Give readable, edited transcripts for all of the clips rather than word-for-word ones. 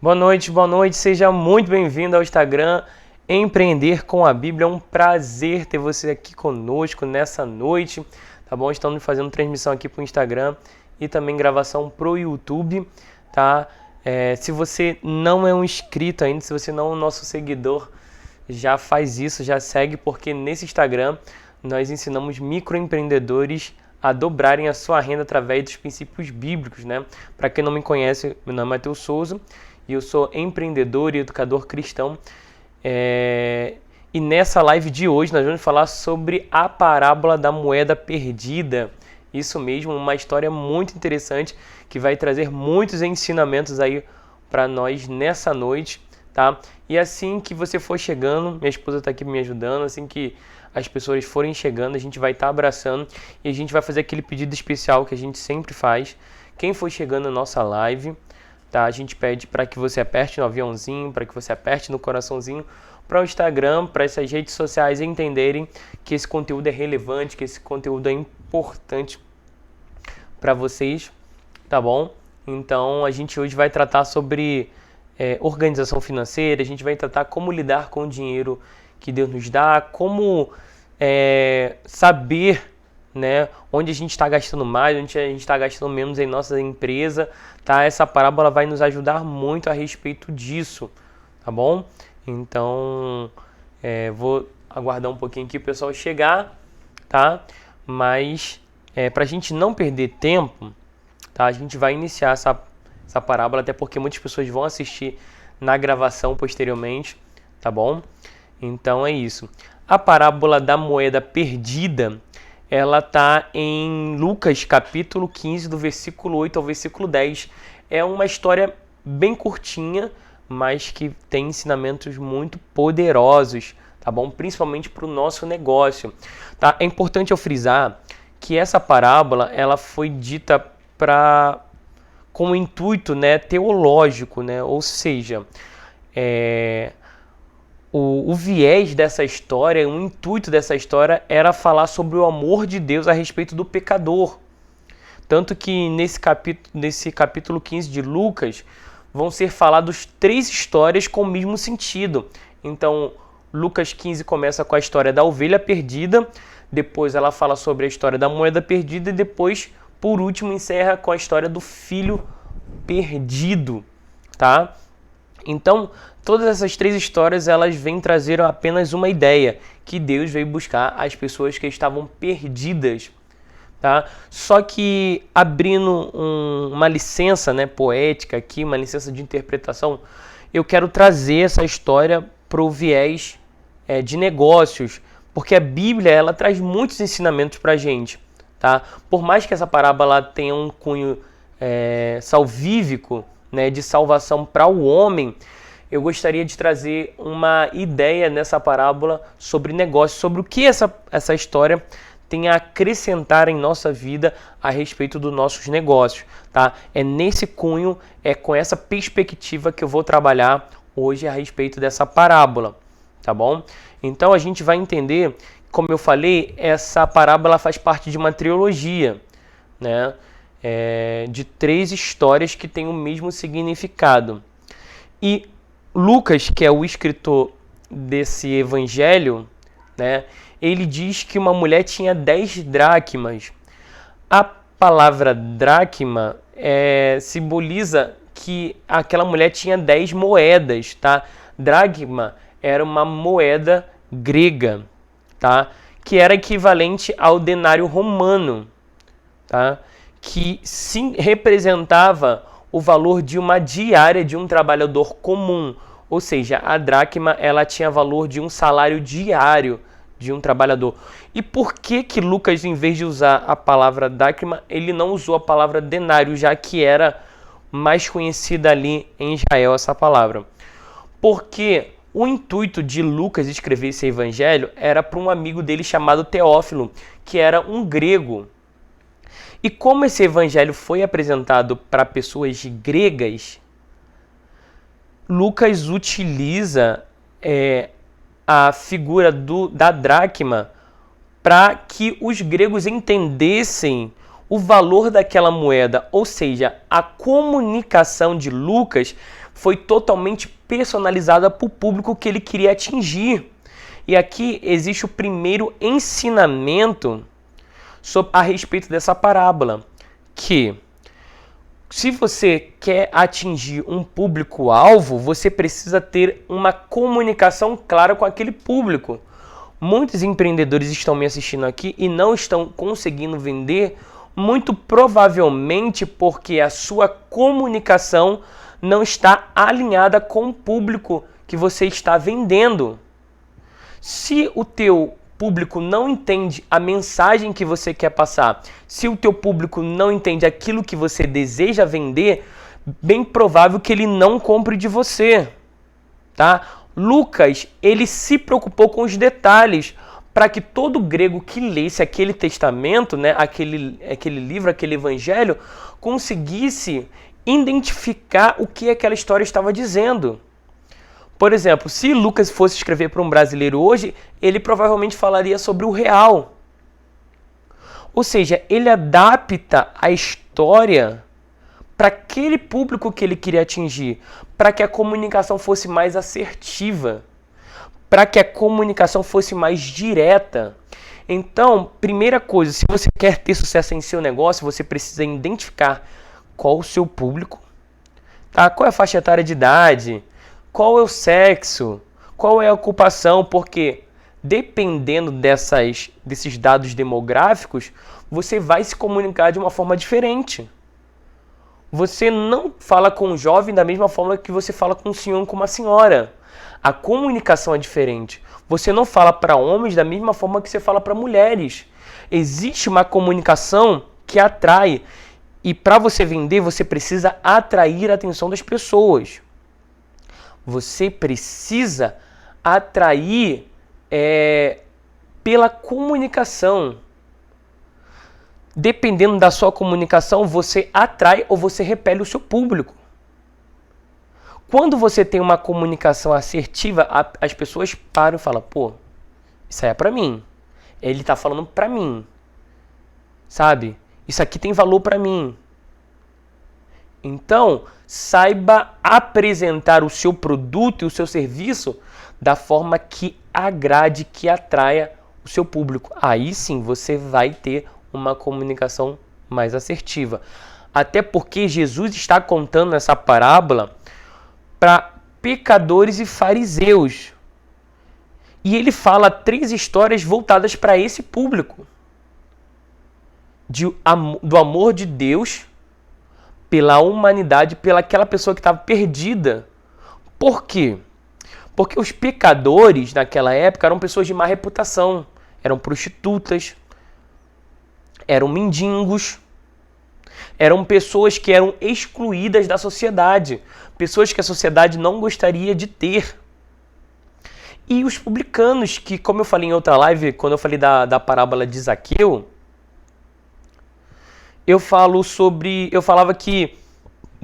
Boa noite, seja muito bem-vindo ao Instagram Empreender com a Bíblia. É um prazer ter você aqui conosco nessa noite, tá bom? Estamos fazendo transmissão aqui para o Instagram e também gravação para o YouTube, tá? Se você não é um inscrito ainda, se você não é o nosso seguidor, já faz isso, já segue, porque nesse Instagram nós ensinamos microempreendedores a dobrarem a sua renda através dos princípios bíblicos, né? Para quem não me conhece, meu nome é Matheus Souza e eu sou empreendedor e educador cristão. E nessa live de hoje nós vamos falar sobre a parábola da moeda perdida. Isso mesmo, uma história muito interessante que vai trazer muitos ensinamentos aí para nós nessa noite, tá? E assim que você for chegando, minha esposa está aqui me ajudando, assim que as pessoas forem chegando, a gente vai estar abraçando e a gente vai fazer aquele pedido especial que a gente sempre faz. Quem for chegando na nossa live, tá? A gente pede para que você aperte no aviãozinho, para que você aperte no coraçãozinho, para o Instagram, para essas redes sociais entenderem que esse conteúdo é relevante, que esse conteúdo é importante para vocês, tá bom? Então a gente hoje vai tratar sobre organização financeira, a gente vai tratar como lidar com o dinheiro que Deus nos dá, como saber, né, onde a gente está gastando mais, onde a gente está gastando menos em nossa empresa, tá? Essa parábola vai nos ajudar muito a respeito disso, tá bom? Então, vou aguardar um pouquinho aqui o pessoal chegar, tá? Mas, para a gente não perder tempo, tá? A gente vai iniciar essa parábola, até porque muitas pessoas vão assistir na gravação posteriormente, tá bom? Então é isso. A parábola da moeda perdida, ela está em Lucas capítulo 15, do versículo 8 ao versículo 10. É uma história bem curtinha, mas que tem ensinamentos muito poderosos, tá bom? Principalmente para o nosso negócio, tá? É importante eu frisar que essa parábola, ela foi dita com o intuito, né, teológico, né? Ou seja, o viés dessa história, o intuito dessa história era falar sobre o amor de Deus a respeito do pecador. Tanto que nesse capítulo 15 de Lucas, vão ser falados 3 histórias com o mesmo sentido. Então, Lucas 15 começa com a história da ovelha perdida, depois ela fala sobre a história da moeda perdida e depois, por último, encerra com a história do filho perdido, tá? Então, todas essas 3 histórias, elas vêm trazer apenas uma ideia, que Deus veio buscar as pessoas que estavam perdidas, tá? Só que, abrindo uma licença, né, poética aqui, uma licença de interpretação, eu quero trazer essa história para o viés de negócios, porque a Bíblia, ela traz muitos ensinamentos para a gente, tá? Por mais que essa parábola tenha um cunho salvífico, né, de salvação para o homem, eu gostaria de trazer uma ideia nessa parábola sobre negócio, sobre o que essa história tem a acrescentar em nossa vida a respeito dos nossos negócios, tá? É nesse cunho, com essa perspectiva que eu vou trabalhar hoje a respeito dessa parábola, tá bom? Então a gente vai entender, como eu falei, essa parábola faz parte de uma trilogia, né? De 3 histórias que têm o mesmo significado. E Lucas, que é o escritor desse evangelho, né, ele diz que uma mulher tinha 10 dracmas. A palavra dracma simboliza que aquela mulher tinha 10 moedas, tá? Dracma era uma moeda grega, tá? Que era equivalente ao denário romano, tá? Que sim representava o valor de uma diária de um trabalhador comum, ou seja, a dracma ela tinha valor de um salário diário de um trabalhador. E por que Lucas, em vez de usar a palavra dracma, ele não usou a palavra denário, já que era mais conhecida ali em Israel essa palavra? Porque o intuito de Lucas escrever esse evangelho era para um amigo dele chamado Teófilo, que era um grego. E como esse evangelho foi apresentado para pessoas gregas, Lucas utiliza a figura da dracma para que os gregos entendessem o valor daquela moeda. Ou seja, a comunicação de Lucas foi totalmente personalizada para o público que ele queria atingir. E aqui existe o primeiro ensinamento a respeito dessa parábola, que se você quer atingir um público-alvo, você precisa ter uma comunicação clara com aquele público. Muitos empreendedores estão me assistindo aqui e não estão conseguindo vender, muito provavelmente porque a sua comunicação não está alinhada com o público que você está vendendo. Se o teu público não entende a mensagem que você quer passar, se o teu público não entende aquilo que você deseja vender, bem provável que ele não compre de você, tá? Lucas, ele se preocupou com os detalhes para que todo grego que lesse aquele testamento, né, aquele livro, aquele evangelho, conseguisse identificar o que aquela história estava dizendo. Por exemplo, se Lucas fosse escrever para um brasileiro hoje, ele provavelmente falaria sobre o real. Ou seja, ele adapta a história para aquele público que ele queria atingir, para que a comunicação fosse mais assertiva, para que a comunicação fosse mais direta. Então, primeira coisa, se você quer ter sucesso em seu negócio, você precisa identificar qual o seu público, tá? Qual é a faixa etária de idade, qual é o sexo, qual é a ocupação, porque dependendo desses dados demográficos, você vai se comunicar de uma forma diferente. Você não fala com um jovem da mesma forma que você fala com um senhor ou com uma senhora. A comunicação é diferente. Você não fala para homens da mesma forma que você fala para mulheres. Existe uma comunicação que atrai. E para você vender, você precisa atrair a atenção das pessoas. Você precisa atrair pela comunicação. Dependendo da sua comunicação, você atrai ou você repele o seu público. Quando você tem uma comunicação assertiva, as pessoas param e falam, pô, isso aí é pra mim. Ele tá falando pra mim. Sabe? Isso aqui tem valor pra mim. Então, saiba apresentar o seu produto e o seu serviço da forma que agrade, que atraia o seu público. Aí sim você vai ter uma comunicação mais assertiva. Até porque Jesus está contando essa parábola para pecadores e fariseus. E ele fala 3 histórias voltadas para esse público. Do amor de Deus pela humanidade, pela aquela pessoa que estava perdida. Por quê? Porque os pecadores naquela época eram pessoas de má reputação, eram prostitutas, eram mendigos, eram pessoas que eram excluídas da sociedade, pessoas que a sociedade não gostaria de ter. E os publicanos, que, como eu falei em outra live, quando eu falei da parábola de Zaqueu, eu falava que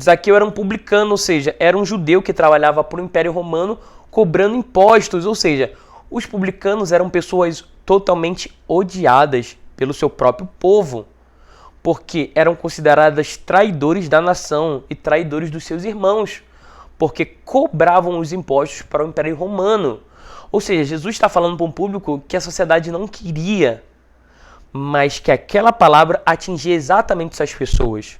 Zaqueu era um publicano, ou seja, era um judeu que trabalhava para o Império Romano cobrando impostos, ou seja, os publicanos eram pessoas totalmente odiadas pelo seu próprio povo, porque eram consideradas traidores da nação e traidores dos seus irmãos, porque cobravam os impostos para o Império Romano. Ou seja, Jesus está falando para um público que a sociedade não queria, mas que aquela palavra atingia exatamente essas pessoas.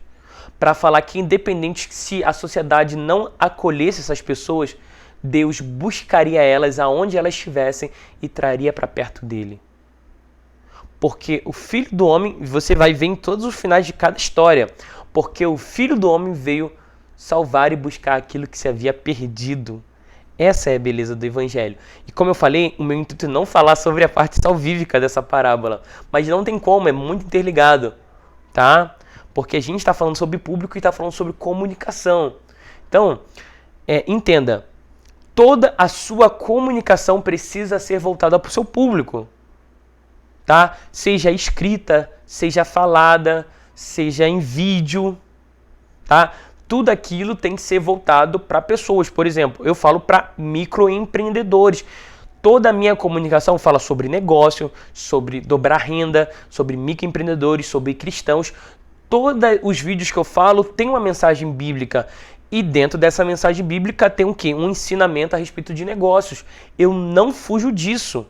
Para falar que independente se a sociedade não acolhesse essas pessoas, Deus buscaria elas aonde elas estivessem e traria para perto dele. Porque o Filho do Homem, você vai ver em todos os finais de cada história, porque o Filho do Homem veio salvar e buscar aquilo que se havia perdido. Essa é a beleza do Evangelho. E como eu falei, o meu intuito é não falar sobre a parte salvífica dessa parábola, mas não tem como, é muito interligado, tá? Porque a gente está falando sobre público e está falando sobre comunicação. Então, entenda, toda a sua comunicação precisa ser voltada para o seu público. Tá? Seja escrita, seja falada, seja em vídeo, tá? Tudo aquilo tem que ser voltado para pessoas. Por exemplo, eu falo para microempreendedores. Toda a minha comunicação fala sobre negócio, sobre dobrar renda, sobre microempreendedores, sobre cristãos. Todos os vídeos que eu falo têm uma mensagem bíblica. E dentro dessa mensagem bíblica tem o quê? Um ensinamento a respeito de negócios. Eu não fujo disso,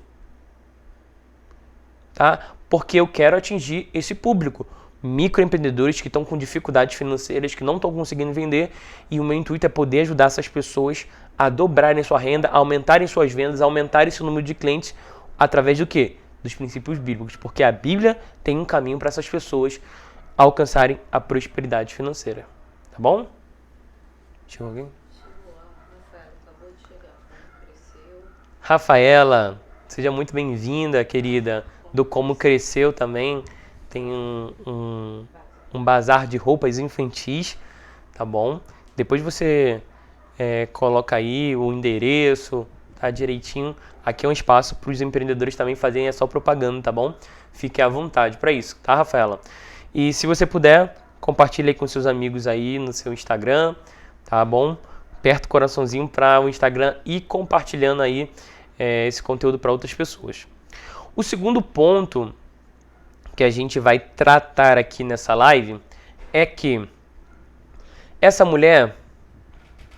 tá? Porque eu quero atingir esse público. Microempreendedores que estão com dificuldades financeiras, que não estão conseguindo vender, e o meu intuito é poder ajudar essas pessoas a dobrarem sua renda, a aumentarem suas vendas, a aumentarem seu número de clientes, através do quê? Dos princípios bíblicos. Porque a Bíblia tem um caminho para essas pessoas alcançarem a prosperidade financeira. Tá bom? Chegou alguém? Chegou, a Rafaela acabou de chegar. Como cresceu. Rafaela, seja muito bem-vinda, querida. Do Como Cresceu também. Tem um bazar de roupas infantis, tá bom? Depois você coloca aí o endereço, tá direitinho. Aqui é um espaço para os empreendedores também fazerem a sua propaganda, tá bom? Fique à vontade para isso, tá, Rafaela? E se você puder, compartilhe aí com seus amigos aí no seu Instagram, tá bom? Aperta o coraçãozinho para o Instagram e compartilhando aí esse conteúdo para outras pessoas. O segundo ponto que a gente vai tratar aqui nessa live é que essa mulher...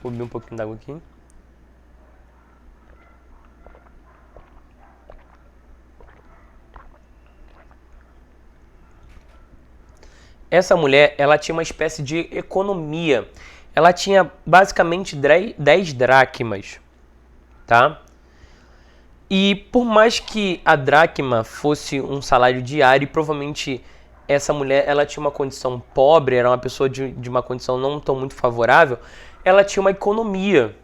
Vou beber um pouquinho d'água aqui. Essa mulher, ela tinha uma espécie de economia. Ela tinha basicamente 10 dracmas, tá? E por mais que a dracma fosse um salário diário, provavelmente essa mulher ela tinha uma condição pobre, era uma pessoa de uma condição não tão muito favorável, ela tinha uma economia,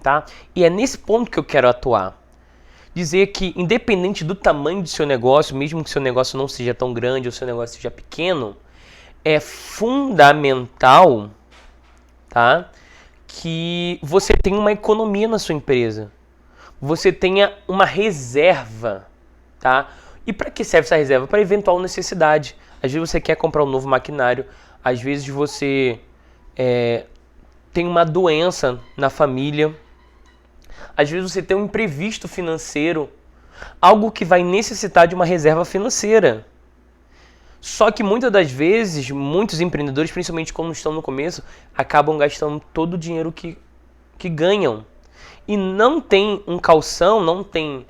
tá? E é nesse ponto que eu quero atuar. Dizer que independente do tamanho do seu negócio, mesmo que seu negócio não seja tão grande ou seu negócio seja pequeno, é fundamental, tá? Que você tenha uma economia na sua empresa. Você tenha uma reserva, tá? E para que serve essa reserva? Para eventual necessidade. Às vezes você quer comprar um novo maquinário, às vezes você tem uma doença na família, às vezes você tem um imprevisto financeiro, algo que vai necessitar de uma reserva financeira. Só que muitas das vezes, muitos empreendedores, principalmente quando estão no começo, acabam gastando todo o dinheiro que ganham. E não tem um calção, não tem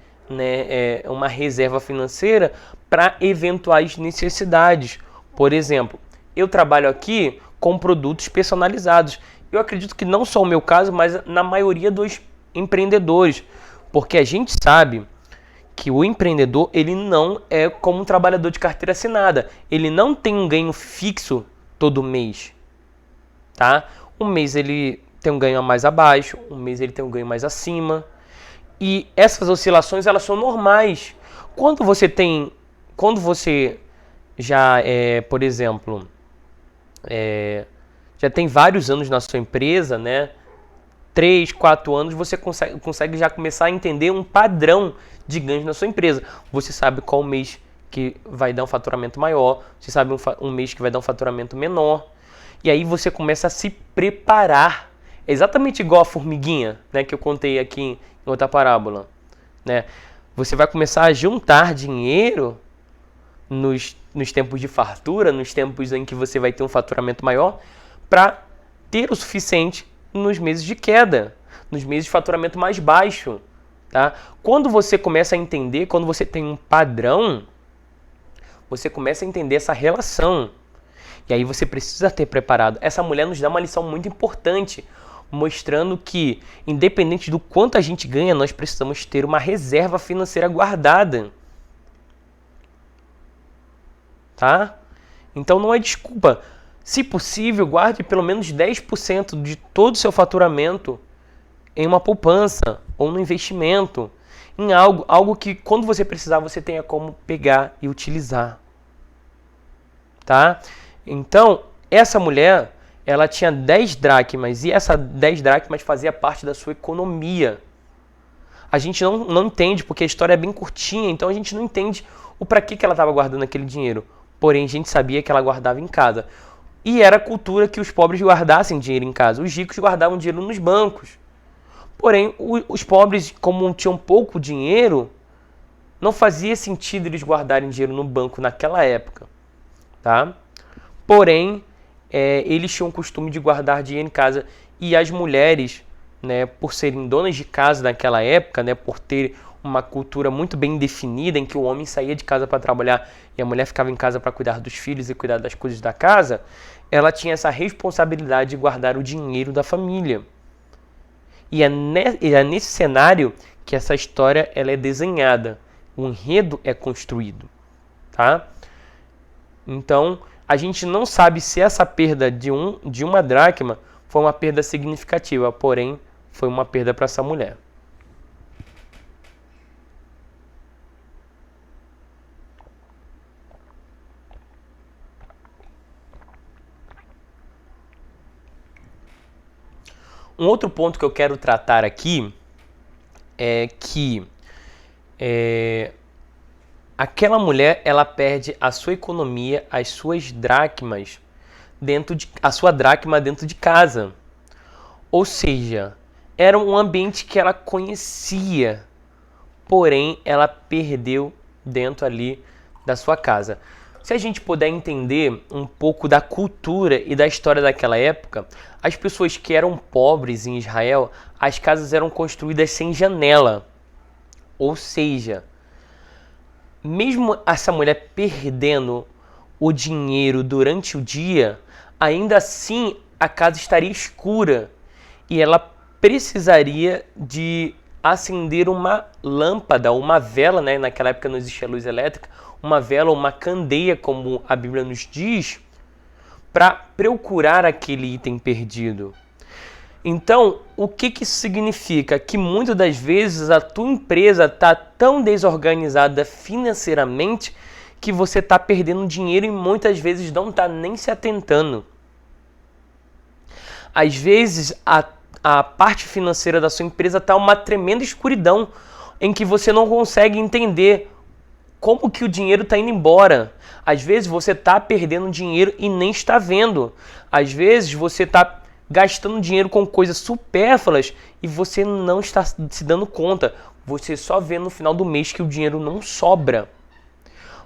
uma reserva financeira para eventuais necessidades. Por exemplo, eu trabalho aqui com produtos personalizados. Eu acredito que não só o meu caso, mas na maioria dos empreendedores. Porque a gente sabe que o empreendedor ele não é como um trabalhador de carteira assinada. Ele não tem um ganho fixo todo mês. Tá? Um mês ele tem um ganho mais abaixo, um mês ele tem um ganho mais acima. E essas oscilações elas são normais. Quando você já por exemplo, já tem vários anos na sua empresa, né? 3, 4 anos, você consegue já começar a entender um padrão de ganhos na sua empresa. Você sabe qual mês que vai dar um faturamento maior, você sabe um mês que vai dar um faturamento menor. E aí você começa a se preparar. É exatamente igual a formiguinha, né, que eu contei aqui em outra parábola, né? Você vai começar a juntar dinheiro nos tempos de fartura, nos tempos em que você vai ter um faturamento maior, para ter o suficiente nos meses de queda, nos meses de faturamento mais baixo, tá? Quando você começa a entender, quando você tem um padrão, você começa a entender essa relação. E aí você precisa ter preparado. Essa mulher nos dá uma lição muito importante, mostrando que, independente do quanto a gente ganha, nós precisamos ter uma reserva financeira guardada. Tá? Então não é desculpa. Se possível, guarde pelo menos 10% de todo o seu faturamento em uma poupança ou no investimento, em algo que quando você precisar você tenha como pegar e utilizar. Tá? Então, essa mulher, ela tinha 10 dracmas e essa 10 dracmas fazia parte da sua economia. A gente não entende, porque a história é bem curtinha, então a gente não entende o para que ela estava guardando aquele dinheiro. Porém, a gente sabia que ela guardava em casa. E era cultura que os pobres guardassem dinheiro em casa. Os ricos guardavam dinheiro nos bancos. Porém, os pobres, como tinham pouco dinheiro, não fazia sentido eles guardarem dinheiro no banco naquela época. Tá? Porém, eles tinham o costume de guardar dinheiro em casa. E as mulheres, né, por serem donas de casa naquela época, né, por ter uma cultura muito bem definida em que o homem saía de casa para trabalhar e a mulher ficava em casa para cuidar dos filhos e cuidar das coisas da casa, ela tinha essa responsabilidade de guardar o dinheiro da família. E é nesse cenário que essa história ela é desenhada, o enredo é construído, tá? Então, a gente não sabe se essa perda de uma dracma foi uma perda significativa, porém, foi uma perda para essa mulher. Um outro ponto que eu quero tratar aqui é que aquela mulher ela perde a sua economia, as suas dracmas a sua dracma dentro de casa. Ou seja, era um ambiente que ela conhecia, porém ela perdeu dentro ali da sua casa. Se a gente puder entender um pouco da cultura e da história daquela época, as pessoas que eram pobres em Israel, as casas eram construídas sem janela. Ou seja, mesmo essa mulher perdendo o dinheiro durante o dia, ainda assim a casa estaria escura e ela precisaria de acender uma lâmpada, uma vela, né? Naquela época não existia luz elétrica, uma vela ou uma candeia, como a Bíblia nos diz, para procurar aquele item perdido. Então, o que isso significa? Que muitas das vezes a tua empresa está tão desorganizada financeiramente que você está perdendo dinheiro e muitas vezes não está nem se atentando. Às vezes, a parte financeira da sua empresa está uma tremenda escuridão em que você não consegue entender como que o dinheiro está indo embora. Às vezes você está perdendo dinheiro e nem está vendo. Às vezes você está gastando dinheiro com coisas supérfluas e você não está se dando conta. Você só vê no final do mês que o dinheiro não sobra.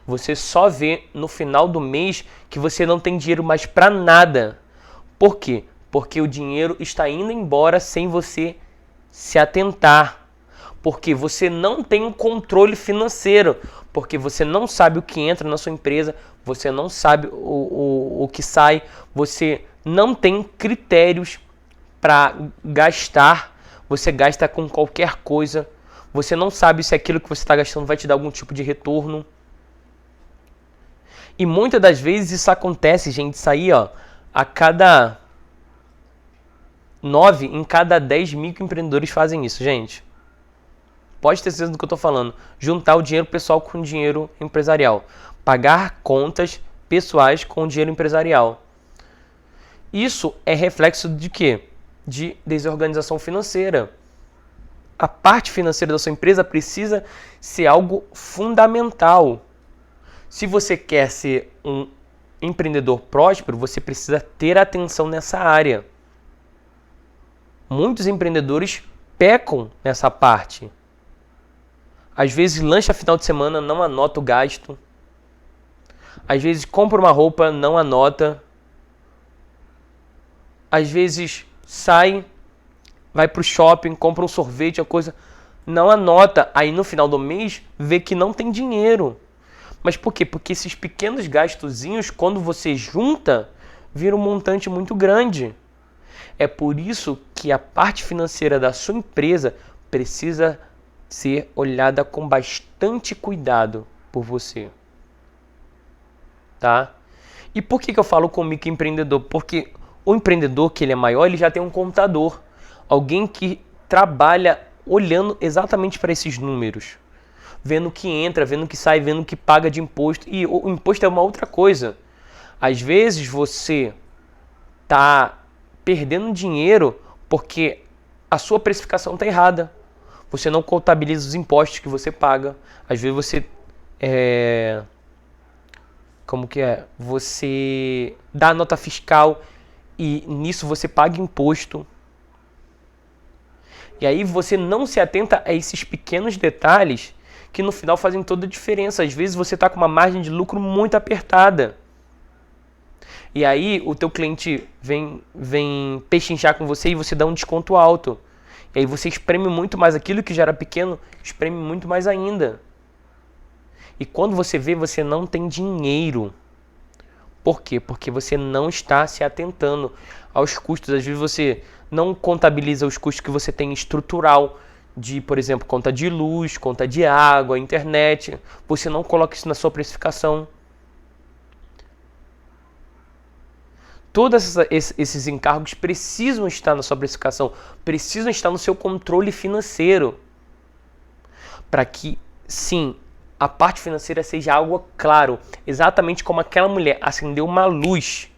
Você só vê no final do mês que você não tem dinheiro mais para nada. Por quê? Porque o dinheiro está indo embora sem você se atentar. Porque você não tem um controle financeiro. Porque você não sabe o que entra na sua empresa. Você não sabe o que sai. Você não tem critérios para gastar. Você gasta com qualquer coisa. Você não sabe se aquilo que você está gastando vai te dar algum tipo de retorno. E muitas das vezes isso acontece, gente. Isso aí, ó, a cada 9 em cada 10 microempreendedores fazem isso, gente. Pode ter certeza do que eu estou falando. Juntar o dinheiro pessoal com o dinheiro empresarial. Pagar contas pessoais com o dinheiro empresarial. Isso é reflexo de quê? De desorganização financeira. A parte financeira da sua empresa precisa ser algo fundamental. Se você quer ser um empreendedor próspero, você precisa ter atenção nessa área. Muitos empreendedores pecam nessa parte. Às vezes lancha final de semana, não anota o gasto. Às vezes compra uma roupa, não anota. Às vezes sai, vai para o shopping, compra um sorvete, a coisa, não anota. Aí no final do mês vê que não tem dinheiro. Mas por quê? Porque esses pequenos gastozinhos, quando você junta, vira um montante muito grande. É por isso que a parte financeira da sua empresa precisa ser olhada com bastante cuidado por você. Tá? E por que eu falo com o microempreendedor? Porque o empreendedor, que ele é maior, ele já tem um contador. Alguém que trabalha olhando exatamente para esses números. Vendo o que entra, vendo o que sai, vendo o que paga de imposto. E o imposto é uma outra coisa. Às vezes você está perdendo dinheiro porque a sua precificação está errada. Você não contabiliza os impostos que você paga. Às vezes você você dá a nota fiscal e nisso você paga imposto. E aí você não se atenta a esses pequenos detalhes que no final fazem toda a diferença. Às vezes você está com uma margem de lucro muito apertada. E aí o teu cliente vem pechinchar com você e você dá um desconto alto. E aí você espreme muito mais aquilo que já era pequeno, espreme muito mais ainda. E quando você vê, você não tem dinheiro. Por quê? Porque você não está se atentando aos custos. Às vezes você não contabiliza os custos que você tem estrutural, de, por exemplo, conta de luz, conta de água, internet. Você não coloca isso na sua precificação. Todos esses encargos precisam estar na sua precificação, precisam estar no seu controle financeiro, para que, sim, a parte financeira seja algo claro, exatamente como aquela mulher acendeu uma luz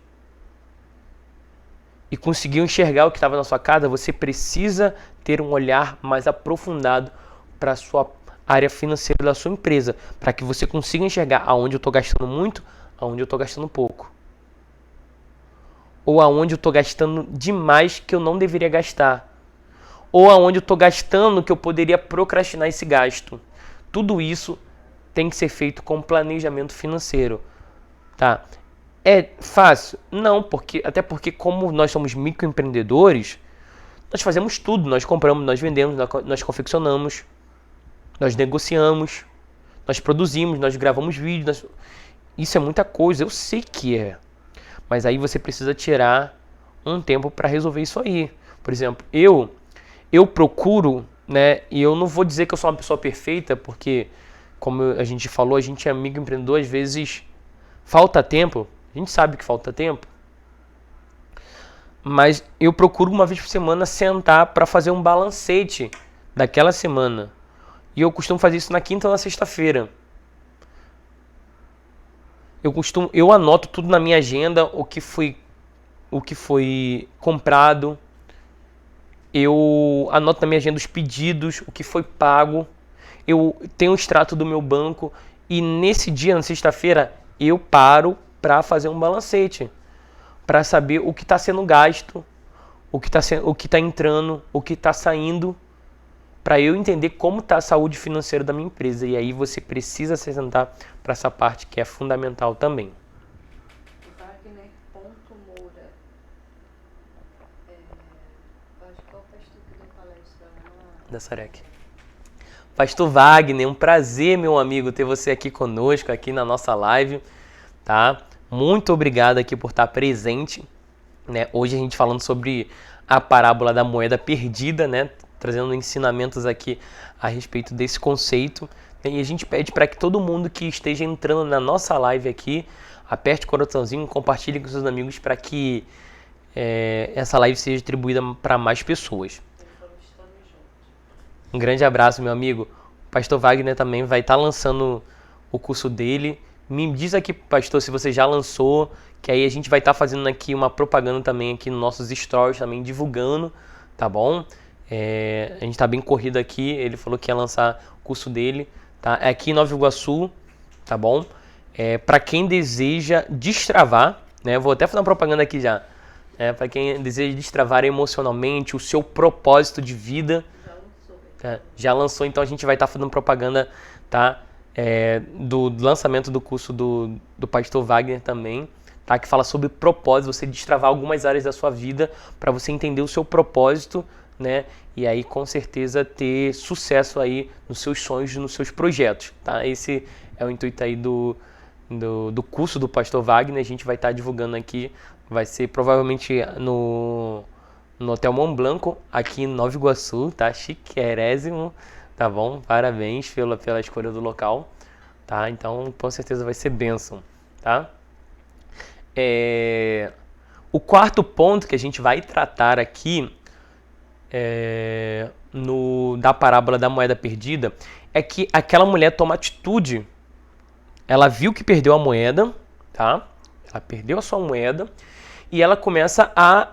e conseguiu enxergar o que estava na sua casa. Você precisa ter um olhar mais aprofundado para a sua área financeira da sua empresa, para que você consiga enxergar aonde eu estou gastando muito, aonde eu estou gastando pouco. Ou aonde eu estou gastando demais que eu não deveria gastar. Ou aonde eu estou gastando que eu poderia procrastinar esse gasto. Tudo isso tem que ser feito com planejamento financeiro. Tá? É fácil? Não, até porque como nós somos microempreendedores, nós fazemos tudo. Nós compramos, nós vendemos, nós confeccionamos, nós negociamos, nós produzimos, nós gravamos vídeos. Isso é muita coisa, eu sei que é. Mas aí você precisa tirar um tempo para resolver isso aí. Por exemplo, eu procuro, né? E eu não vou dizer que eu sou uma pessoa perfeita, porque, como a gente falou, a gente é amigo empreendedor, às vezes falta tempo. A gente sabe que falta tempo. Mas eu procuro uma vez por semana sentar para fazer um balancete daquela semana. E eu costumo fazer isso na quinta ou na sexta-feira. Eu anoto tudo na minha agenda, o que foi comprado. Eu anoto na minha agenda os pedidos, o que foi pago. Eu tenho o extrato do meu banco e nesse dia, na sexta-feira, eu paro para fazer um balancete, para saber o que está sendo gasto, o que está entrando, o que está saindo, para eu entender como está a saúde financeira da minha empresa. E aí você precisa se sentar para essa parte que é fundamental também. Wagner Ponto Moura. Acho que é o pastor que deu palestra lá. Da Sarec. Pastor Wagner, um prazer, meu amigo, ter você aqui conosco, aqui na nossa live, tá? Muito obrigado aqui por estar presente, né? Hoje a gente falando sobre a parábola da moeda perdida, né? Trazendo ensinamentos aqui a respeito desse conceito. E a gente pede para que todo mundo que esteja entrando na nossa live aqui, aperte o coraçãozinho, compartilhe com seus amigos para que essa live seja distribuída para mais pessoas. Um grande abraço, meu amigo. O pastor Wagner também vai estar lançando o curso dele. Me diz aqui, pastor, se você já lançou, que aí a gente vai estar fazendo aqui uma propaganda também aqui nos nossos stories, também divulgando, tá bom? A gente tá bem corrido aqui, ele falou que ia lançar o curso dele, tá? É aqui em Nova Iguaçu, tá bom? Para quem deseja destravar, né? Vou até fazer uma propaganda aqui já. Para quem deseja destravar emocionalmente o seu propósito de vida. Já lançou, então a gente vai estar fazendo propaganda, tá? Do lançamento do curso do pastor Wagner também, tá? Que fala sobre propósito, você destravar algumas áreas da sua vida para você entender o seu propósito, né? E aí com certeza ter sucesso aí nos seus sonhos, nos seus projetos, tá? Esse é o intuito aí do curso do pastor Wagner. A gente vai estar divulgando aqui, vai ser provavelmente no Hotel Mont Blanc, aqui em Nova Iguaçu, tá? Chiquérésimo, tá bom? Parabéns pela escolha do local, tá? Então, com certeza vai ser bênção, tá? O quarto ponto que a gente vai tratar aqui da parábola da moeda perdida é que aquela mulher toma atitude. Ela viu que perdeu a moeda, tá? Ela perdeu a sua moeda e ela começa a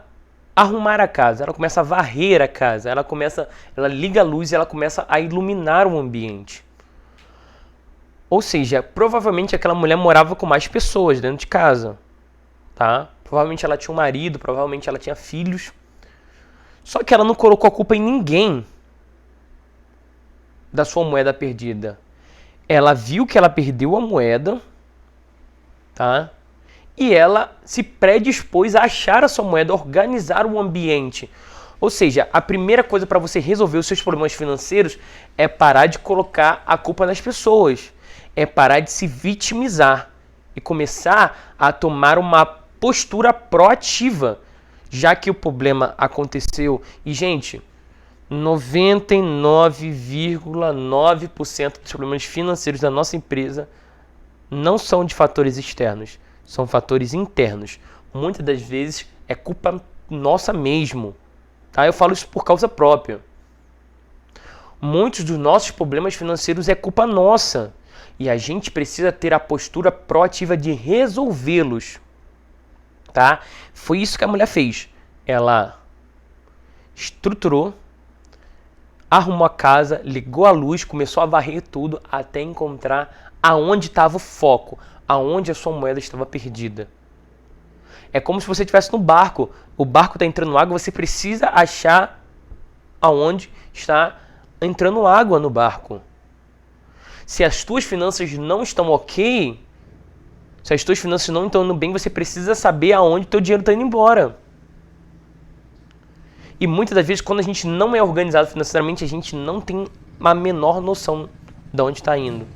arrumar a casa, ela começa a varrer a casa, ela liga a luz e ela começa a iluminar o ambiente. Ou seja, provavelmente aquela mulher morava com mais pessoas dentro de casa, tá? Provavelmente ela tinha um marido, provavelmente ela tinha filhos. Só que ela não colocou a culpa em ninguém da sua moeda perdida. Ela viu que ela perdeu a moeda, tá? e ela se predispôs a achar a sua moeda, organizar o ambiente. Ou seja, a primeira coisa para você resolver os seus problemas financeiros é parar de colocar a culpa nas pessoas, é parar de se vitimizar e começar a tomar uma postura proativa, já que o problema aconteceu. E, gente, 99,9% dos problemas financeiros da nossa empresa não são de fatores externos, são fatores internos. Muitas das vezes é culpa nossa mesmo. Tá? Eu falo isso por causa própria. Muitos dos nossos problemas financeiros é culpa nossa. E a gente precisa ter a postura proativa de resolvê-los. Tá? Foi isso que a mulher fez. Ela estruturou, arrumou a casa, ligou a luz, começou a varrer tudo até encontrar aonde estava o foco, aonde a sua moeda estava perdida. É como se você estivesse no barco, o barco está entrando água, você precisa achar aonde está entrando água no barco. Se as tuas finanças não estão ok, se as tuas finanças não estão indo bem, você precisa saber aonde o teu dinheiro está indo embora. E muitas das vezes, quando a gente não é organizado financeiramente, a gente não tem a menor noção de onde está indo,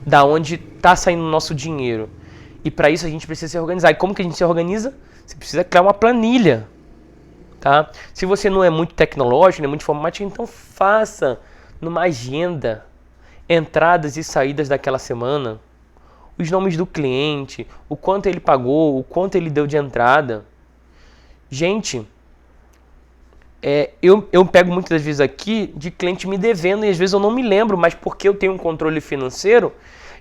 da onde está saindo o nosso dinheiro. E para isso a gente precisa se organizar. E como que a gente se organiza? Você precisa criar uma planilha. Tá? Se você não é muito tecnológico, não é muito informático, então faça numa agenda entradas e saídas daquela semana, os nomes do cliente, o quanto ele pagou, o quanto ele deu de entrada. Gente, eu pego muitas das vezes aqui de cliente me devendo e às vezes eu não me lembro, mas porque eu tenho um controle financeiro,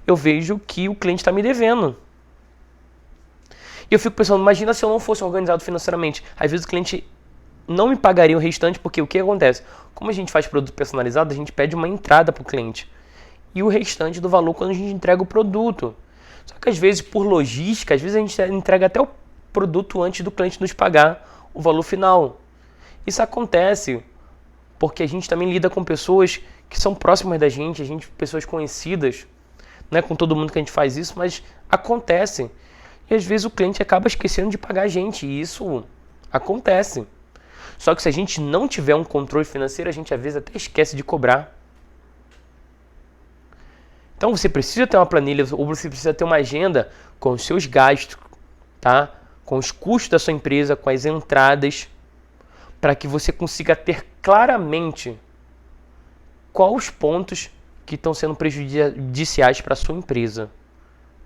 eu vejo que o cliente está me devendo. E eu fico pensando, imagina se eu não fosse organizado financeiramente. Às vezes o cliente não me pagaria o restante, porque o que acontece? Como a gente faz produto personalizado, a gente pede uma entrada para o cliente. E o restante do valor quando a gente entrega o produto. Só que às vezes, por logística, às vezes a gente entrega até o produto antes do cliente nos pagar o valor final. Isso acontece porque a gente também lida com pessoas que são próximas da gente, pessoas conhecidas. Não é com todo mundo que a gente faz isso, mas acontece. E às vezes o cliente acaba esquecendo de pagar a gente, e isso acontece. Só que se a gente não tiver um controle financeiro, a gente às vezes até esquece de cobrar. Então você precisa ter uma planilha, ou você precisa ter uma agenda com os seus gastos, tá? Com os custos da sua empresa, com as entradas, para que você consiga ter claramente quais os pontos que estão sendo prejudiciais para a sua empresa.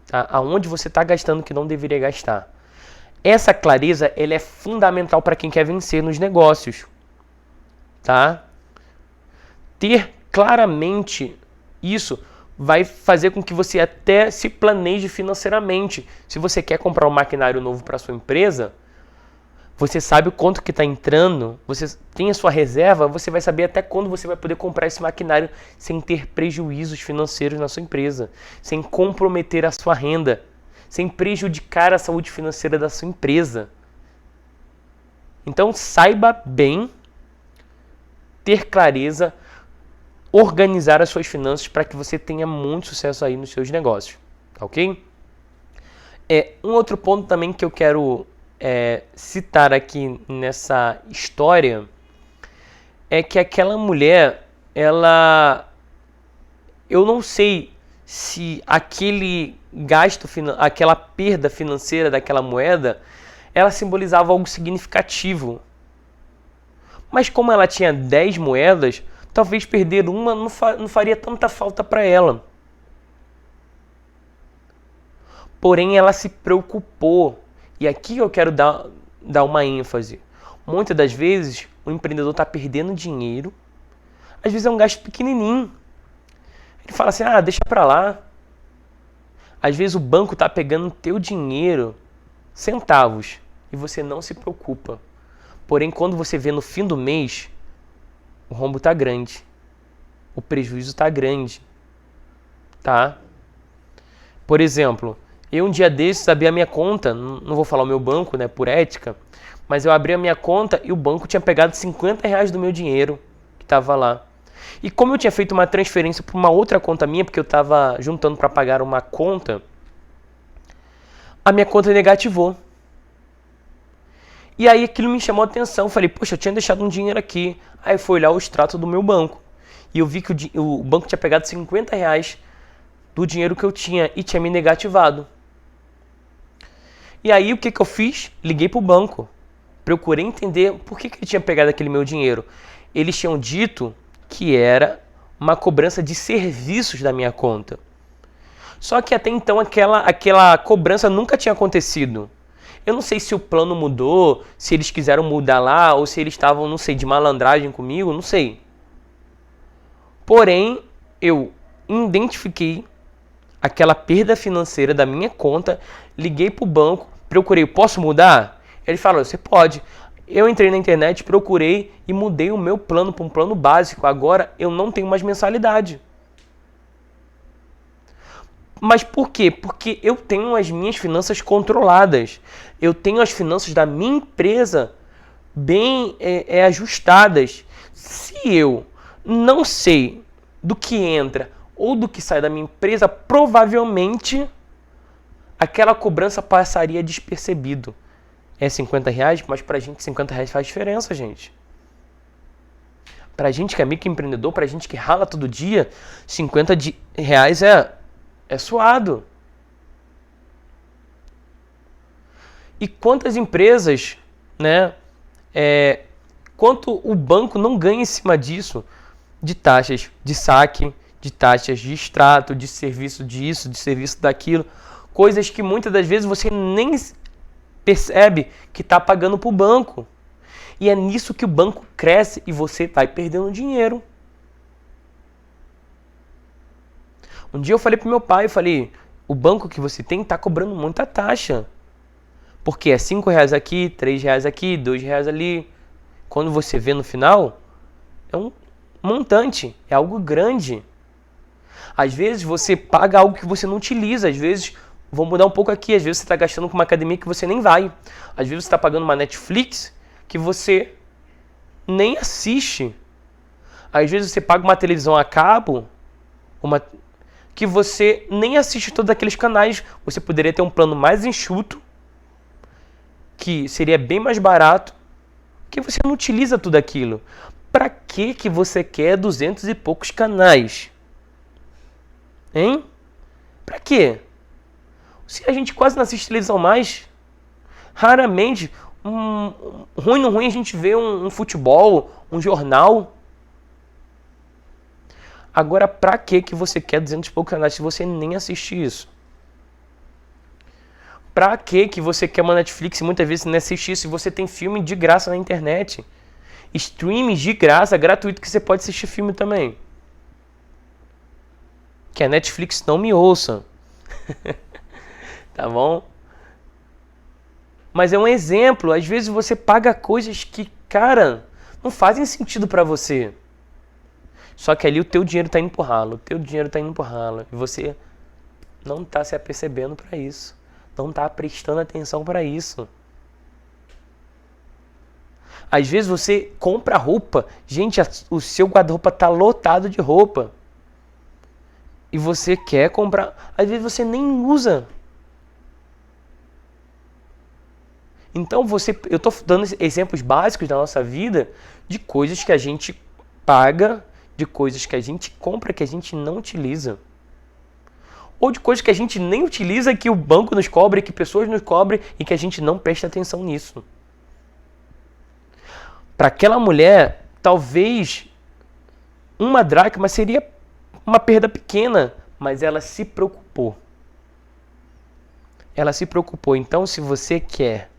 Tá? Aonde você está gastando que não deveria gastar. Essa clareza ela é fundamental para quem quer vencer nos negócios. Tá? Ter claramente isso vai fazer com que você até se planeje financeiramente. Se você quer comprar um maquinário novo para a sua empresa, você sabe o quanto que está entrando, você tem a sua reserva, você vai saber até quando você vai poder comprar esse maquinário sem ter prejuízos financeiros na sua empresa, sem comprometer a sua renda, sem prejudicar a saúde financeira da sua empresa. Então saiba bem, ter clareza, organizar as suas finanças para que você tenha muito sucesso aí nos seus negócios, tá ok? Um outro ponto também que eu quero citar aqui nessa história é que aquela mulher, eu não sei se aquele gasto, aquela perda financeira daquela moeda, ela simbolizava algo significativo. Mas como ela tinha 10 moedas, talvez perder uma não faria tanta falta para ela. Porém, ela se preocupou. E aqui eu quero dar uma ênfase. Muitas das vezes, o empreendedor está perdendo dinheiro. Às vezes é um gasto pequenininho. Ele fala assim, deixa para lá. Às vezes o banco está pegando teu dinheiro, centavos, e você não se preocupa. Porém, quando você vê no fim do mês, o rombo está grande. O prejuízo está grande. Tá? Por exemplo, eu um dia desses abri a minha conta, não vou falar o meu banco, né, por ética, mas eu abri a minha conta e o banco tinha pegado R$50 do meu dinheiro que estava lá. E como eu tinha feito uma transferência para uma outra conta minha, porque eu estava juntando para pagar uma conta, a minha conta negativou. E aí aquilo me chamou a atenção. Eu falei, poxa, eu tinha deixado um dinheiro aqui. Aí eu fui olhar o extrato do meu banco. E eu vi que o banco tinha pegado R$50 do dinheiro que eu tinha e tinha me negativado. E aí o que eu fiz? Liguei para o banco. Procurei entender por que ele tinha pegado aquele meu dinheiro. Eles tinham dito que era uma cobrança de serviços da minha conta. Só que até então aquela cobrança nunca tinha acontecido. Eu não sei se o plano mudou, se eles quiseram mudar lá, ou se eles estavam, não sei, de malandragem comigo, não sei. Porém, eu identifiquei aquela perda financeira da minha conta, liguei para o banco, procurei, posso mudar? Ele falou, você pode. Eu entrei na internet, procurei e mudei o meu plano para um plano básico. Agora eu não tenho mais mensalidade. Mas por quê? Porque eu tenho as minhas finanças controladas. Eu tenho as finanças da minha empresa bem ajustadas. Se eu não sei do que entra ou do que sai da minha empresa, provavelmente aquela cobrança passaria despercebido. É R$50, mas pra gente R$50 faz diferença, gente. Pra gente que é microempreendedor, pra gente que rala todo dia, R$50 é suado. E quantas empresas, né? Quanto o banco não ganha em cima disso? De taxas de saque, de taxas de extrato, de serviço disso, de serviço daquilo. Coisas que muitas das vezes você nem percebe que está pagando para o banco. E é nisso que o banco cresce e você vai perdendo dinheiro. Um dia eu falei pro meu pai, o banco que você tem está cobrando muita taxa. Porque é R$5 aqui, R$3 aqui, R$2 ali. Quando você vê no final, é um montante, é algo grande. Às vezes você paga algo que você não utiliza, às vezes, vou mudar um pouco aqui, às vezes você está gastando com uma academia que você nem vai. Às vezes você está pagando uma Netflix que você nem assiste. Às vezes você paga uma televisão a cabo, que você nem assiste todos aqueles canais. Você poderia ter um plano mais enxuto, que seria bem mais barato, que você não utiliza tudo aquilo. Para que você quer 200 e poucos canais? Hein? Para quê? Se a gente quase não assiste televisão mais, raramente, ruim no ruim a gente vê um futebol, um jornal. Agora, para que você quer 200 e poucos canais se você nem assiste isso? Pra que você quer uma Netflix e muitas vezes não assiste isso? Se você tem filme de graça na internet. Streaming de graça, gratuito, que você pode assistir filme também. Que a Netflix não me ouça. Tá bom? Mas é um exemplo. Às vezes você paga coisas que, cara, não fazem sentido pra você. Só que ali o teu dinheiro tá indo pro ralo. E você não tá se apercebendo pra isso. Não está prestando atenção para isso. Às vezes você compra roupa. Gente, o seu guarda-roupa está lotado de roupa. E você quer comprar. Às vezes você nem usa. Então eu estou dando exemplos básicos da nossa vida de coisas que a gente paga, de coisas que a gente compra que a gente não utiliza. Ou de coisas que a gente nem utiliza, que o banco nos cobre, que pessoas nos cobrem e que a gente não presta atenção nisso. Para aquela mulher, talvez uma dracma seria uma perda pequena, mas ela se preocupou. Então, se você quer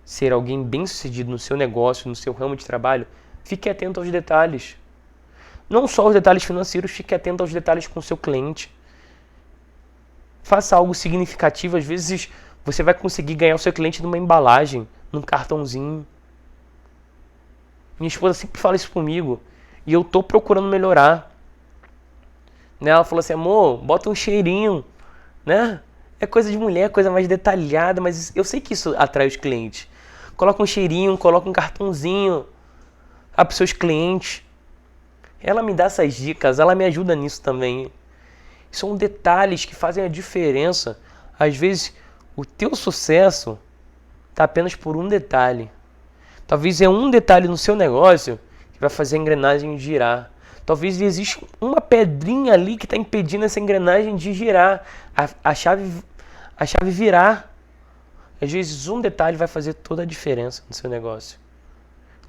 ser alguém bem-sucedido no seu negócio, no seu ramo de trabalho, fique atento aos detalhes. Não só os detalhes financeiros, fique atento aos detalhes com o seu cliente. Faça algo significativo. Às vezes você vai conseguir ganhar o seu cliente numa embalagem, num cartãozinho. Minha esposa sempre fala isso comigo. E eu tô procurando melhorar. Né? Ela falou assim, amor, bota um cheirinho. Né? É coisa de mulher, coisa mais detalhada, mas eu sei que isso atrai os clientes. Coloca um cheirinho, coloca um cartãozinho para os seus clientes. Ela me dá essas dicas, ela me ajuda nisso também. São detalhes que fazem a diferença. Às vezes, O teu sucesso está apenas por um detalhe. Talvez é um detalhe no seu negócio que vai fazer a engrenagem girar. Talvez exista uma pedrinha ali que está impedindo essa engrenagem de girar, a chave virar. Às vezes um detalhe vai fazer toda a diferença no seu negócio.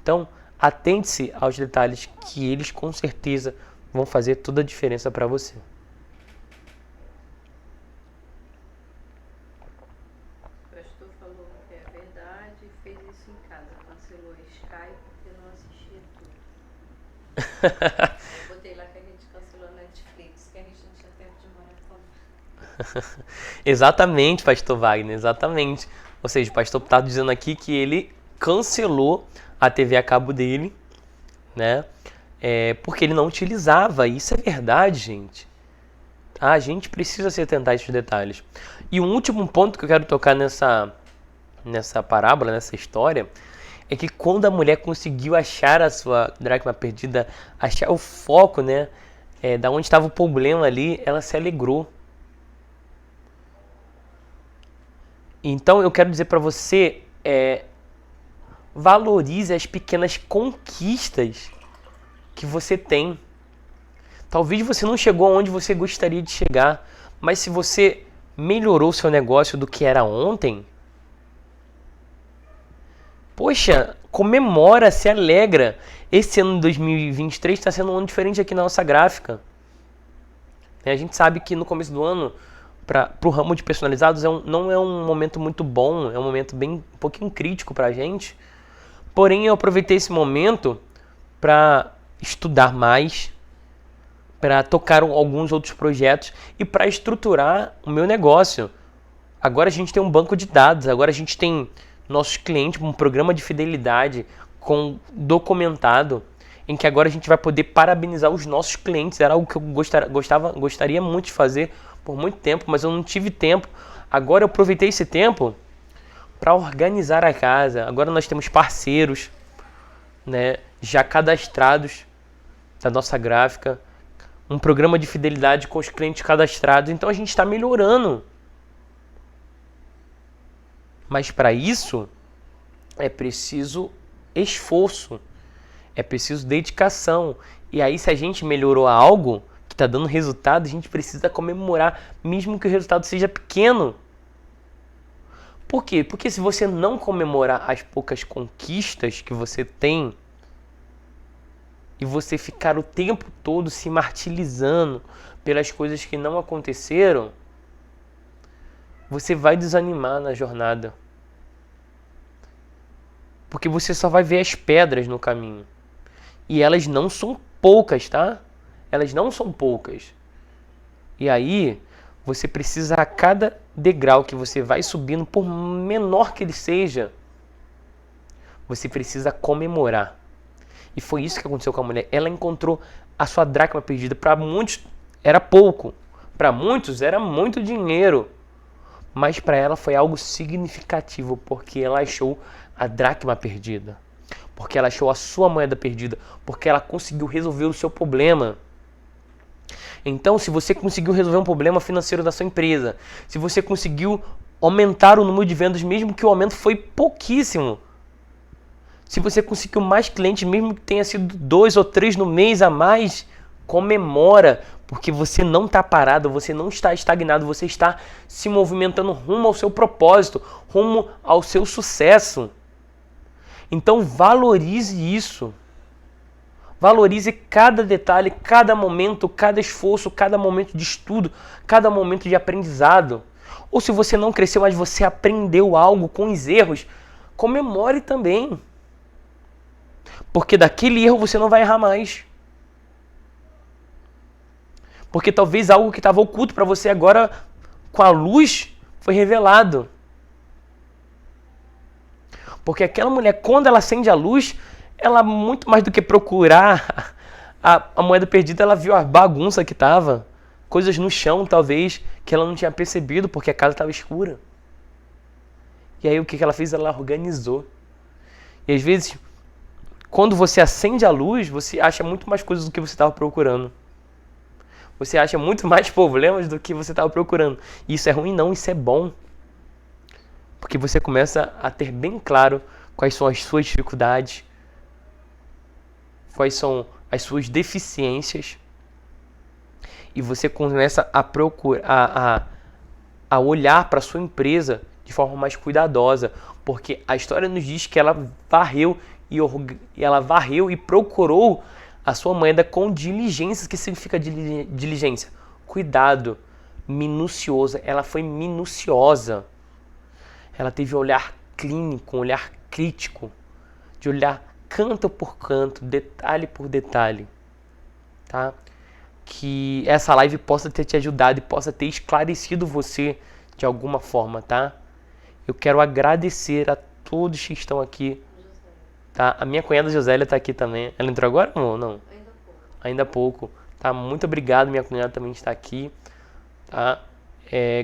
Então, atente-se aos detalhes que eles com certeza vão fazer toda a diferença para você. O pastor falou que é verdade e fez isso em casa. Cancelou o Skype porque não assistia tudo. Eu botei lá que a gente cancelou a Netflix, que a gente não tinha tempo de maratona. Exatamente, pastor Wagner, exatamente. Ou seja, o pastor está dizendo aqui que ele cancelou a TV a cabo dele, né? Porque ele não utilizava. Isso é verdade, gente. A gente precisa se atentar a esses detalhes. E um último ponto que eu quero tocar nessa parábola, nessa história, é que quando a mulher conseguiu achar a sua dracma perdida, achar o foco, né? Da onde estava o problema ali, ela se alegrou. Então eu quero dizer para você, valorize as pequenas conquistas que você tem. Talvez você não chegou aonde você gostaria de chegar, mas se você melhorou seu negócio do que era ontem, poxa, comemora, se alegra. Esse ano de 2023 está sendo um ano diferente aqui na nossa gráfica. A gente sabe que no começo do ano, para o ramo de personalizados, não é um momento muito bom, é um momento um pouquinho crítico para a gente. Porém, eu aproveitei esse momento para estudar mais, para tocar alguns outros projetos e para estruturar o meu negócio. Agora a gente tem um banco de dados, agora a gente tem nossos clientes, um programa de fidelidade documentado, em que agora a gente vai poder parabenizar os nossos clientes. Era algo que eu gostaria muito de fazer por muito tempo, mas eu não tive tempo. Agora eu aproveitei esse tempo para organizar a casa. Agora nós temos parceiros, né, já cadastrados da nossa gráfica, um programa de fidelidade com os clientes cadastrados. Então a gente está melhorando. Mas para isso é preciso esforço, é preciso dedicação. E aí, se a gente melhorou algo que está dando resultado, a gente precisa comemorar, mesmo que o resultado seja pequeno. Por quê? Porque se você não comemorar as poucas conquistas que você tem e você ficar o tempo todo se martirizando pelas coisas que não aconteceram, você vai desanimar na jornada. Porque você só vai ver as pedras no caminho. E elas não são poucas, tá? Elas não são poucas. E aí, você precisa, a cada degrau que você vai subindo, por menor que ele seja, você precisa comemorar. E foi isso que aconteceu com a mulher. Ela encontrou a sua dracma perdida. Para muitos era pouco. Para muitos era muito dinheiro. Mas para ela foi algo significativo, porque ela achou a dracma perdida. Porque ela achou a sua moeda perdida. Porque ela conseguiu resolver o seu problema. Então, se você conseguiu resolver um problema financeiro da sua empresa, se você conseguiu aumentar o número de vendas, mesmo que o aumento foi pouquíssimo, se você conseguiu mais clientes, mesmo que tenha sido 2 ou 3 no mês a mais, comemora, porque você não está parado, você não está estagnado, você está se movimentando rumo ao seu propósito, rumo ao seu sucesso. Então valorize isso. Valorize cada detalhe, cada momento, cada esforço, cada momento de estudo, cada momento de aprendizado. Ou se você não cresceu, mas você aprendeu algo com os erros, comemore também. Porque daquele erro você não vai errar mais. Porque talvez algo que estava oculto para você agora, com a luz, foi revelado. Porque aquela mulher, quando ela acende a luz, ela, muito mais do que procurar a moeda perdida, ela viu a bagunça que estava. Coisas no chão, talvez, que ela não tinha percebido, porque a casa estava escura. E aí o que ela fez? Ela organizou. E às vezes, quando você acende a luz, você acha muito mais coisas do que você estava procurando. Você acha muito mais problemas do que você estava procurando. E isso é ruim? Não, isso é bom. Porque você começa a ter bem claro quais são as suas dificuldades, quais são as suas deficiências, e você começa a procurar, a olhar para a sua empresa de forma mais cuidadosa, porque a história nos diz que ela varreu e procurou a sua moeda com diligência. O que significa diligência? Cuidado, minuciosa. Ela foi minuciosa. Ela teve um olhar clínico, um olhar crítico, de olhar canto por canto, detalhe por detalhe, tá? Que essa live possa ter te ajudado e possa ter esclarecido você de alguma forma, tá? Eu quero agradecer a todos que estão aqui, tá? A minha cunhada Josélia está aqui também. Ela entrou agora ou não? Ainda há pouco. Tá? Muito obrigado, minha cunhada também está aqui, tá?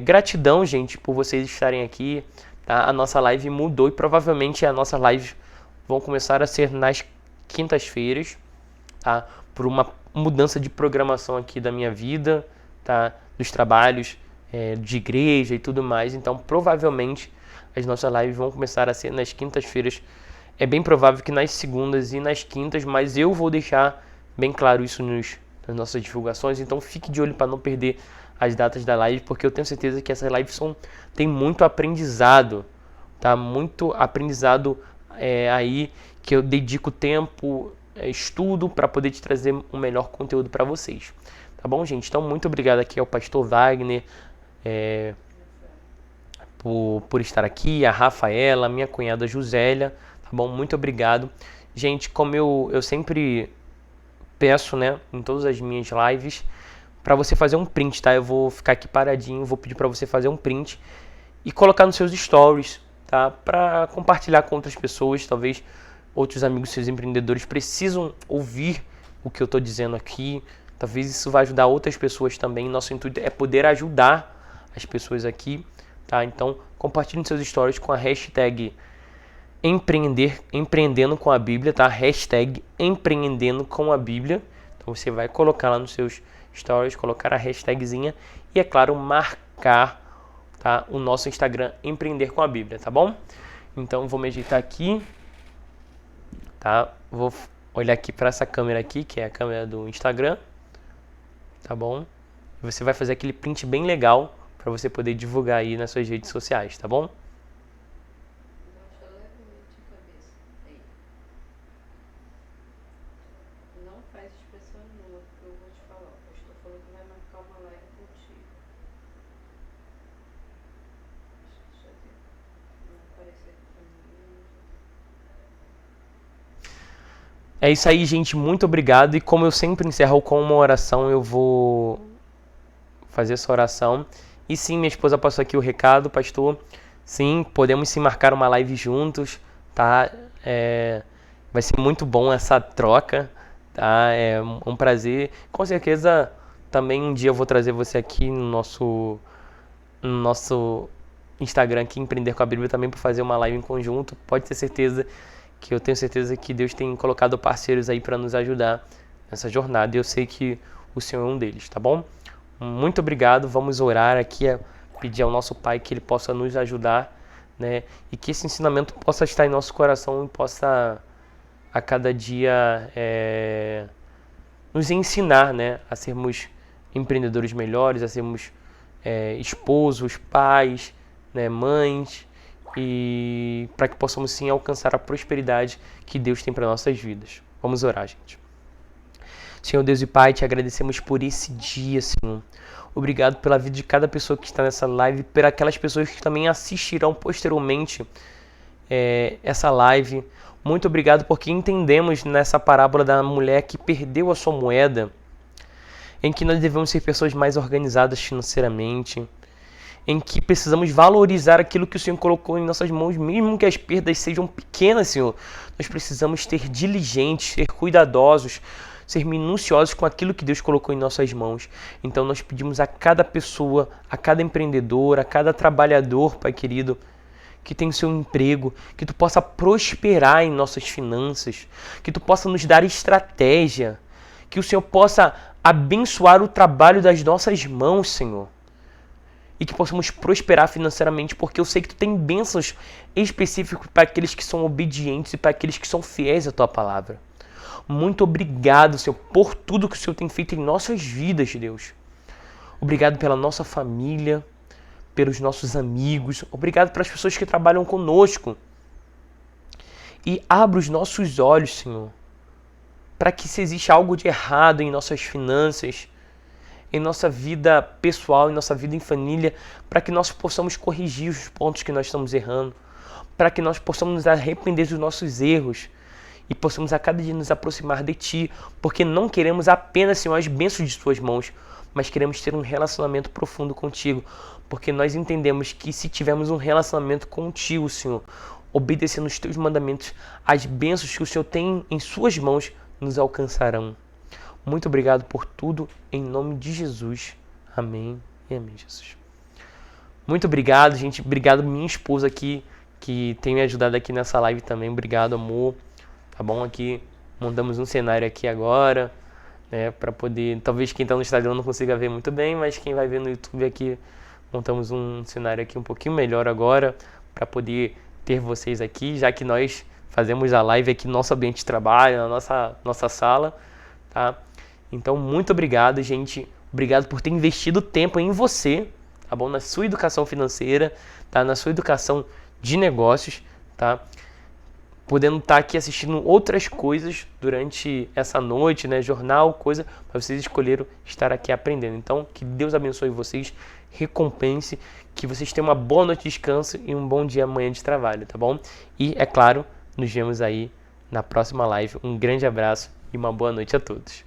Gratidão, gente, por vocês estarem aqui, tá? A nossa live mudou e provavelmente as nossas lives vão começar a ser nas quintas-feiras, tá? Por uma mudança de programação aqui da minha vida, tá? Dos trabalhos de igreja e tudo mais. Então, provavelmente, as nossas lives vão começar a ser nas quintas-feiras. É bem provável que nas segundas e nas quintas, mas eu vou deixar bem claro isso nas nossas divulgações. Então, fique de olho para não perder as datas da live, porque eu tenho certeza que essas lives tem muito aprendizado, tá? Muito aprendizado aí, que eu dedico tempo, estudo para poder te trazer um melhor conteúdo para vocês. Tá bom, gente? Então, muito obrigado aqui ao pastor Wagner por estar aqui, a Rafaela, minha cunhada Josélia, tá bom? Muito obrigado. Gente, como eu sempre peço, né, em todas as minhas lives, para você fazer um print, tá? Eu vou ficar aqui paradinho, vou pedir para você fazer um print e colocar nos seus stories, tá? Para compartilhar com outras pessoas, talvez outros amigos seus empreendedores precisam ouvir o que eu estou dizendo aqui. Talvez isso vai ajudar outras pessoas também. Nosso intuito é poder ajudar as pessoas aqui, tá? Então, compartilhe nos seus stories com a hashtag empreendendo com a Bíblia, tá? Hashtag empreendendo com a Bíblia. Então, você vai colocar lá nos seus stories, colocar a hashtagzinha e, é claro, marcar, tá? O nosso Instagram, Empreender com a Bíblia, tá bom? Então, vou me ajeitar aqui, tá? Vou olhar aqui para essa câmera aqui, que é a câmera do Instagram, tá bom? Você vai fazer aquele print bem legal para você poder divulgar aí nas suas redes sociais, tá bom? Não faz expressão nenhuma, porque eu vou te falar. O pastor falou que vai marcar uma live contigo. Deixa eu ver. Não apareceu aqui pra mim. É isso aí, gente. Muito obrigado. E como eu sempre encerro com uma oração, eu vou fazer essa oração. E sim, minha esposa passou aqui o recado, pastor. Sim, podemos sim marcar uma live juntos, tá? Vai ser muito bom essa troca, tá? É um prazer. Com certeza, também um dia eu vou trazer você aqui no nosso Instagram aqui, Empreender com a Bíblia, também para fazer uma live em conjunto. Pode ter certeza que eu tenho certeza que Deus tem colocado parceiros aí para nos ajudar nessa jornada. E eu sei que o Senhor é um deles, tá bom? Muito obrigado. Vamos orar aqui, pedir ao nosso Pai que Ele possa nos ajudar, né? E que esse ensinamento possa estar em nosso coração e possa a cada dia nos ensinar, né? A sermos empreendedores melhores, a sermos esposos, pais, né? Mães, e para que possamos sim alcançar a prosperidade que Deus tem para nossas vidas. Vamos orar, gente. Senhor Deus e Pai, te agradecemos por esse dia, Senhor. Obrigado pela vida de cada pessoa que está nessa live, por aquelas pessoas que também assistirão posteriormente essa live. Muito obrigado porque entendemos nessa parábola da mulher que perdeu a sua moeda, em que nós devemos ser pessoas mais organizadas financeiramente, em que precisamos valorizar aquilo que o Senhor colocou em nossas mãos, mesmo que as perdas sejam pequenas, Senhor. Nós precisamos ser diligentes, ser cuidadosos, ser minuciosos com aquilo que Deus colocou em nossas mãos. Então nós pedimos a cada pessoa, a cada empreendedor, a cada trabalhador, Pai querido, que tem o seu emprego, que Tu possa prosperar em nossas finanças, que Tu possa nos dar estratégia, que o Senhor possa abençoar o trabalho das nossas mãos, Senhor. e que possamos prosperar financeiramente, porque eu sei que tu tem bênçãos específicas para aqueles que são obedientes e para aqueles que são fiéis à tua palavra. Muito obrigado, Senhor, por tudo que o Senhor tem feito em nossas vidas, Deus. Obrigado pela nossa família, pelos nossos amigos. Obrigado pelas pessoas que trabalham conosco. E abra os nossos olhos, Senhor, para que se existe algo de errado em nossas finanças, em nossa vida pessoal, em nossa vida em família, para que nós possamos corrigir os pontos que nós estamos errando, para que nós possamos nos arrepender dos nossos erros e possamos a cada dia nos aproximar de Ti, porque não queremos apenas, Senhor, as bênçãos de Suas mãos, mas queremos ter um relacionamento profundo contigo, porque nós entendemos que se tivermos um relacionamento contigo, Senhor, obedecendo os Teus mandamentos, as bênçãos que o Senhor tem em Suas mãos nos alcançarão. Muito obrigado por tudo, em nome de Jesus. Amém e amém, Jesus. Muito obrigado, gente. Obrigado minha esposa aqui, que tem me ajudado aqui nessa live também. Obrigado, amor. Tá bom? Aqui, montamos um cenário aqui agora, né, para poder, talvez quem está no Instagram não consiga ver muito bem, mas quem vai ver no YouTube aqui, montamos um cenário aqui um pouquinho melhor agora, para poder ter vocês aqui, já que nós fazemos a live aqui no nosso ambiente de trabalho, na nossa sala, tá? Então, muito obrigado, gente. Obrigado por ter investido tempo em você, tá bom? Na sua educação financeira, tá? Na sua educação de negócios, tá? Podendo estar aqui assistindo outras coisas durante essa noite, né? Jornal, coisa, mas vocês escolheram estar aqui aprendendo. Então, que Deus abençoe vocês, recompense, que vocês tenham uma boa noite de descanso e um bom dia amanhã de trabalho, tá bom? E, é claro, nos vemos aí na próxima live. Um grande abraço e uma boa noite a todos.